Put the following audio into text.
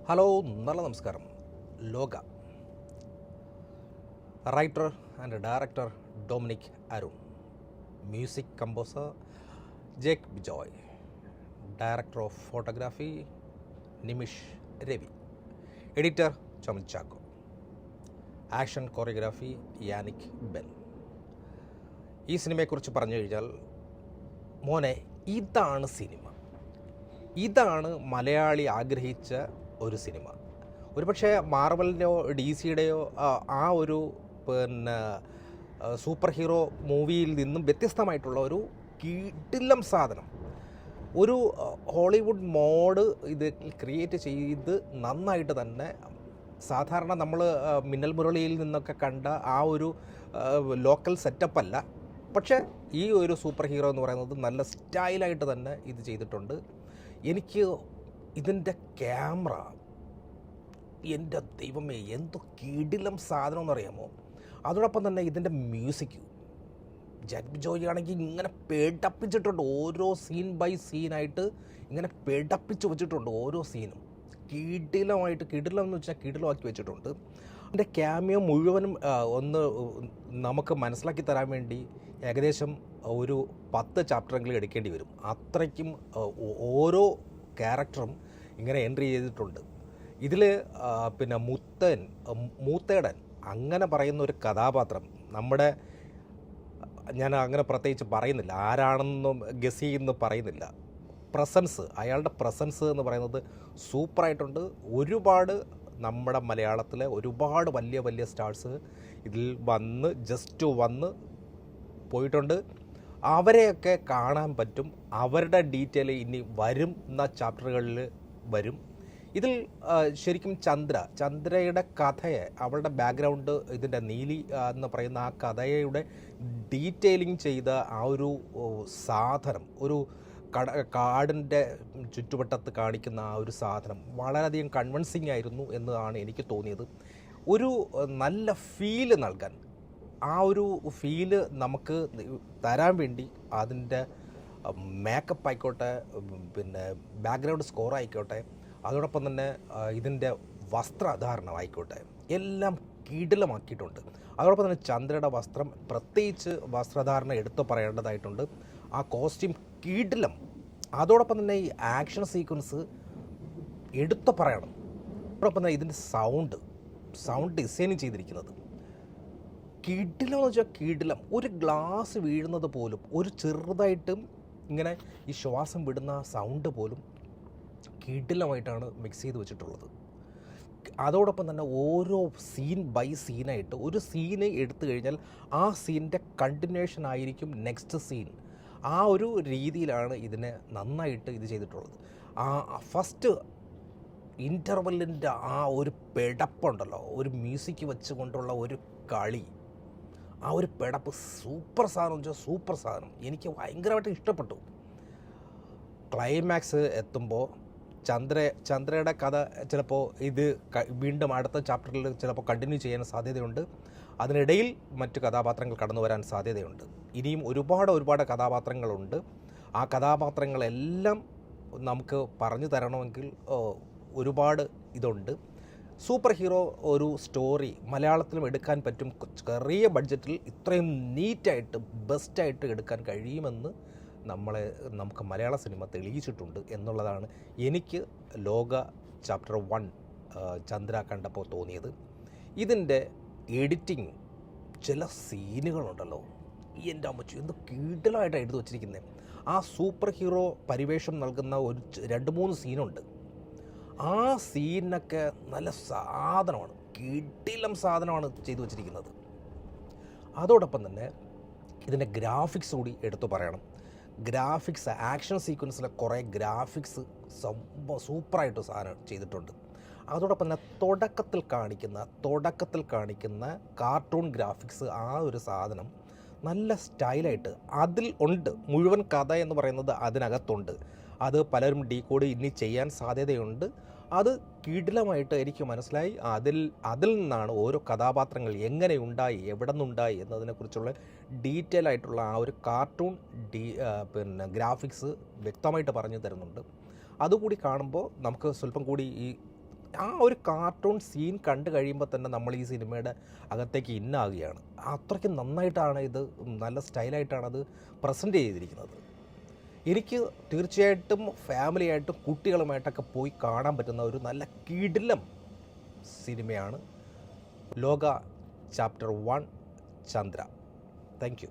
Hello, നല്ല നമസ്കാരം. Lokah writer and director Dominic Arun, music composer Jake Bijoy, director of photography Nimish Ravi, editor Chaman Chacko, action choreography Yannick Ben. ഈ സിനിമയെക്കുറിച്ച് പറഞ്ഞു കഴിഞ്ഞാൽ, മോനെ, ഇതാണ് സിനിമ. ഇതാണ് മലയാളി ആഗ്രഹിച്ച ഒരു സിനിമ. ഒരുപക്ഷെ മാർവലിൻ്റെയോ ഡി സിയുടെയോ ആ ഒരു സൂപ്പർ ഹീറോ മൂവിയിൽ നിന്നും വ്യത്യസ്തമായിട്ടുള്ള ഒരു കിടിലം സാധനം, ഒരു ഹോളിവുഡ് മോഡ് ഇത് ക്രിയേറ്റ് ചെയ്ത് നന്നായിട്ട് തന്നെ. സാധാരണ നമ്മൾ മിന്നൽ മുരളിയിൽ നിന്നൊക്കെ കണ്ട ആ ഒരു ലോക്കൽ സെറ്റപ്പല്ല, പക്ഷേ ഈ ഒരു സൂപ്പർ ഹീറോ എന്ന് പറയുന്നത് നല്ല സ്റ്റൈലായിട്ട് തന്നെ ഇത് ചെയ്തിട്ടുണ്ട്. എനിക്ക് ഇതിൻ്റെ ക്യാമറ, എൻ്റെ ദൈവമേ, എന്തോ കിടിലം സാധനം എന്നറിയാമോ. അതോടൊപ്പം തന്നെ ഇതിൻ്റെ മ്യൂസിക്, ജാക്ക് ബിജോയ് ആണെങ്കിൽ ഇങ്ങനെ പേടപ്പിച്ചിട്ടുണ്ട്. ഓരോ സീൻ ബൈ സീനായിട്ട് ഇങ്ങനെ പേടപ്പിച്ച് വെച്ചിട്ടുണ്ട്. ഓരോ സീനും കിടിലമായിട്ട്, കിടിലം എന്ന് വെച്ചാൽ കിടിലമാക്കി വെച്ചിട്ടുണ്ട്. അതിൻ്റെ ക്യാമിയോ മുഴുവനും ഒന്ന് നമുക്ക് മനസ്സിലാക്കി തരാൻ വേണ്ടി ഏകദേശം ഒരു 10 ചാപ്റ്ററെങ്കിലും എടുക്കേണ്ടി വരും. അത്രയ്ക്കും ഓരോ ക്യാരക്ടറും ഇങ്ങനെ എൻട്രി ചെയ്തിട്ടുണ്ട്. ഇതിൽ മൂത്തേടൻ അങ്ങനെ പറയുന്ന ഒരു കഥാപാത്രം, ഞാൻ അങ്ങനെ പ്രത്യേകിച്ച് പറയുന്നില്ല, ആരാണെന്നും ഗസ് ചെയ്യുന്നു പറയുന്നില്ല. അയാളുടെ പ്രസൻസ് എന്ന് പറയുന്നത് സൂപ്പറായിട്ടുണ്ട്. ഒരുപാട് നമ്മുടെ മലയാളത്തിലെ ഒരുപാട് വലിയ വലിയ സ്റ്റാർസ് ഇതിൽ ജസ്റ്റ് വന്ന് പോയിട്ടുണ്ട്. അവരെയൊക്കെ കാണാൻ പറ്റും. അവരുടെ ഡീറ്റെയിൽ ഇനി വരുന്ന ചാപ്റ്ററുകളിൽ വരും. ഇതിൽ ശരിക്കും ചന്ദ്രയുടെ കഥയെ, അവളുടെ ബാക്ക്ഗ്രൗണ്ട്, ഇതിൻ്റെ നീലി എന്ന് പറയുന്ന ആ കഥയുടെ ഡീറ്റെയിലിംഗ് ചെയ്ത ആ ഒരു സാധനം, ഒരു കാടിൻ്റെ ചുറ്റുവട്ടത്ത് കാണിക്കുന്ന ആ ഒരു സാധനം വളരെയധികം കൺവിൻസിങ് ആയിരുന്നു എന്നാണ് എനിക്ക് തോന്നിയത്. ഒരു നല്ല ഫീല് നൽകാൻ, ആ ഒരു ഫീല് നമുക്ക് തരാൻ വേണ്ടി അതിൻ്റെ മേക്കപ്പ് ആയിക്കോട്ടെ, ബാക്ക്ഗ്രൗണ്ട് സ്കോർ ആയിക്കോട്ടെ, അതോടൊപ്പം തന്നെ ഇതിൻ്റെ വസ്ത്രധാരണമായിക്കോട്ടെ, എല്ലാം കിടിലമാക്കിയിട്ടുണ്ട്. അതോടൊപ്പം തന്നെ ചന്ദ്രയുടെ വസ്ത്രം, പ്രത്യേകിച്ച് വസ്ത്രധാരണ എടുത്തു പറയേണ്ടതായിട്ടുണ്ട്. ആ കോസ്റ്റ്യൂം കിടിലം. അതോടൊപ്പം തന്നെ ഈ ആക്ഷൻ സീക്വൻസ് എടുത്തു പറയണം. അതോടൊപ്പം തന്നെ ഇതിൻ്റെ സൗണ്ട് ഡിസൈനിങ് ചെയ്തിരിക്കുന്നത് കിടിലം എന്ന് വെച്ചാൽ കിടിലം. ഒരു ഗ്ലാസ് വീഴുന്നത് പോലും, ഒരു ചെറുതായിട്ടും ഇങ്ങനെ ഈ ശ്വാസം വിടുന്ന സൗണ്ട് പോലും കിടിലമായിട്ടാണ് മിക്സ് ചെയ്ത് വെച്ചിട്ടുള്ളത്. അതോടൊപ്പം തന്നെ ഓരോ സീൻ ബൈ സീനായിട്ട്, ഒരു സീന് എടുത്തു കഴിഞ്ഞാൽ ആ സീനിൻ്റെ കണ്ടിന്യൂഷൻ ആയിരിക്കും നെക്സ്റ്റ് സീൻ. ആ ഒരു രീതിയിലാണ് ഇതിനെ നന്നായിട്ട് ഇത് ചെയ്തിട്ടുള്ളത്. ആ ഫസ്റ്റ് ഇൻ്റർവെല്ലിൻ്റെ ആ ഒരു പെടപ്പുണ്ടല്ലോ, ഒരു മ്യൂസിക് വെച്ചുകൊണ്ടുള്ള ഒരു കളി, ആ ഒരു പെടപ്പ് സൂപ്പർ സാധനം വെച്ചാൽ സൂപ്പർ സാധനം. എനിക്ക് ഭയങ്കരമായിട്ട് ഇഷ്ടപ്പെട്ടു. ക്ലൈമാക്സ് എത്തുമ്പോൾ ചന്ദ്രയുടെ കഥ ചിലപ്പോൾ ഇത് വീണ്ടും അടുത്ത ചാപ്റ്ററിൽ ചിലപ്പോൾ കണ്ടിന്യൂ ചെയ്യാൻ സാധ്യതയുണ്ട്. അതിനിടയിൽ മറ്റു കഥാപാത്രങ്ങൾ കടന്നു വരാൻ സാധ്യതയുണ്ട്. ഇനിയും ഒരുപാട് കഥാപാത്രങ്ങളുണ്ട്. ആ കഥാപാത്രങ്ങളെല്ലാം നമുക്ക് പറഞ്ഞു തരണമെങ്കിൽ ഒരുപാട് ഇതുണ്ട്. സൂപ്പർ ഹീറോ ഒരു സ്റ്റോറി മലയാളത്തിലും എടുക്കാൻ പറ്റും. ചെറിയ ബഡ്ജറ്റിൽ ഇത്രയും നീറ്റായിട്ട് ബെസ്റ്റായിട്ട് എടുക്കാൻ കഴിയുമെന്ന് നമുക്ക് മലയാള സിനിമ തെളിയിച്ചിട്ടുണ്ട് എന്നുള്ളതാണ് എനിക്ക് ലോക ചാപ്റ്റർ 1 ചന്ദ്ര കണ്ടപ്പോൾ തോന്നിയത്. ഇതിൻ്റെ എഡിറ്റിങ്, ചില സീനുകളുണ്ടല്ലോ, എൻ്റെ അമ്മച്ചു എന്ത് കിടിലമായിട്ടാണ് എഴുതി വച്ചിരിക്കുന്നത്. ആ സൂപ്പർ ഹീറോ പരിവേഷം നൽകുന്ന ഒരു 2-3 സീനുണ്ട്. ആ സീനൊക്കെ നല്ല സാധനമാണ്, കിടിലം സാധനമാണ് ചെയ്തു വച്ചിരിക്കുന്നത്. അതോടൊപ്പം തന്നെ ഇതിൻ്റെ ഗ്രാഫിക്സ് കൂടി എടുത്തു പറയണം. ഗ്രാഫിക്സ്, ആക്ഷൻ സീക്വൻസിലെ കുറേ ഗ്രാഫിക്സ് സൂപ്പറായിട്ട് സാധനം ചെയ്തിട്ടുണ്ട്. അതോടൊപ്പം തന്നെ തുടക്കത്തിൽ കാണിക്കുന്ന കാർട്ടൂൺ ഗ്രാഫിക്സ്, ആ ഒരു സാധനം നല്ല സ്റ്റൈലായിട്ട് അതിൽ ഉണ്ട്. മുഴുവൻ കഥ എന്ന് പറയുന്നത് അതിനകത്തുണ്ട്. അത് പലരും ഡീകോഡ് ഇനി ചെയ്യാൻ സാധ്യതയുണ്ട്. അത് കിടിലമായിട്ട് എനിക്ക് മനസ്സിലായി. അതിൽ നിന്നാണ് ഓരോ കഥാപാത്രങ്ങൾ എങ്ങനെ ഉണ്ടായി, എവിടെ നിന്നുണ്ടായി എന്നതിനെക്കുറിച്ചുള്ള ഡീറ്റെയിൽ ആയിട്ടുള്ള ആ ഒരു കാർട്ടൂൺ ഗ്രാഫിക്സ് വ്യക്തമായിട്ട് പറഞ്ഞു തരുന്നുണ്ട്. അതുകൂടി കാണുമ്പോൾ നമുക്ക് സ്വല്പം കൂടി ഈ ആ ഒരു കാർട്ടൂൺ സീൻ കണ്ടു കഴിയുമ്പോൾ തന്നെ നമ്മൾ ഈ സിനിമയുടെ അകത്തേക്ക് ഇന്നാകുകയാണ്. അത്രയ്ക്ക് നന്നായിട്ടാണ് ഇത്, നല്ല സ്റ്റൈലായിട്ടാണ് അത് പ്രസൻറ്റ് ചെയ്തിരിക്കുന്നത്. എനിക്ക് തീർച്ചയായിട്ടും ഫാമിലിയായിട്ടും കുട്ടികളുമായിട്ടൊക്കെ പോയി കാണാൻ പറ്റുന്ന ഒരു നല്ല കിടിലം സിനിമയാണ് ലോക ചാപ്റ്റർ 1 ചന്ദ്ര. Thank you.